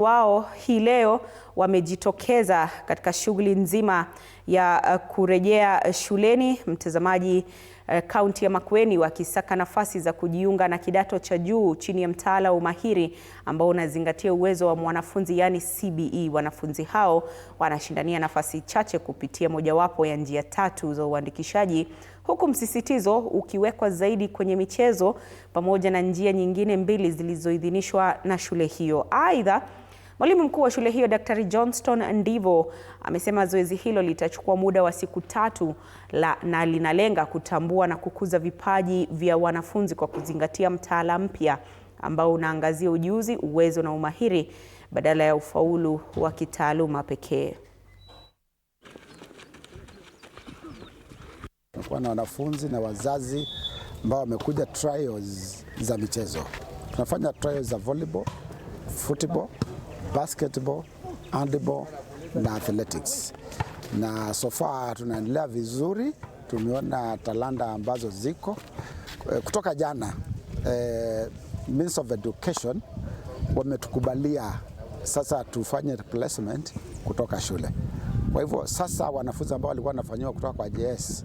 wao hii leo wamejitokeza katika shughuli nzima ya kurejea shuleni. Mtazamaji, kaunti ya Makueni wakisaka nafasi za kujiunga na kidato cha juu chini ya mtaala wa umahiri ambao unazingatia uwezo wa mwanafunzi, yani CBE. Wanafunzi hao wanashindania nafasi chache kupitia mojawapo ya njia tatu za uandikishaji, huku msisitizo ukiwekwa zaidi kwenye michezo pamoja na njia nyingine mbili zilizoidhinishwa na shule hiyo. Aidha, mwalimu mkuu wa shule hiyo Daktari Johnston Ndivo amesema zoezi hilo litachukua muda wa siku 3 na linalenga kutambua na kukuza vipaji vya wanafunzi kwa kuzingatia mtaala mpya ambao unaangazia ujuzi, uwezo na umahiri badala ya ufaulu wa kitaaluma pekee. Kuna wanafunzi na wazazi ambao wamekuja trials za michezo. Tunafanya trials za volleyball, football, basketball, handball na athletics. Na so far tunaendelea vizuri, tumeona talanta ambazo ziko. Kutoka jana, Ministry of Education wametukubalia sasa tufanye replacement kutoka shule. Kwa hivyo sasa wanafunzi ambao walikuwa wanafanyiwa kutoka kwa JS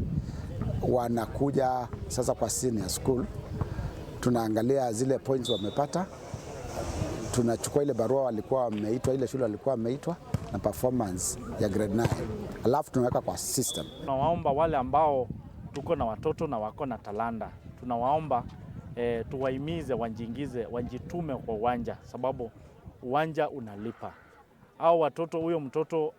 wanakuja sasa kwa senior school. Tunaangalia zile points wamepata. Tunachukua ile barua walikuwa wameitwa, ile shule walikuwa wameitwa na performance ya grade 9. Alafu tunaweka kwa system. Tunawaomba wale ambao tuko na watoto na wako na talanta, tunawaomba tuwahimize wajitume kwa uwanja, sababu uwanja unalipa. Au watoto, huyo mtoto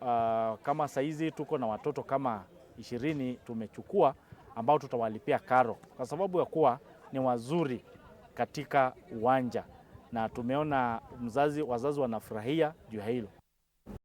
kama saizi tuko na watoto kama 20 tumechukua ambao tutawalipia karo kwa sababu ya kuwa ni wazuri katika uwanja, na tumeona wazazi wanafurahia juu ya hilo.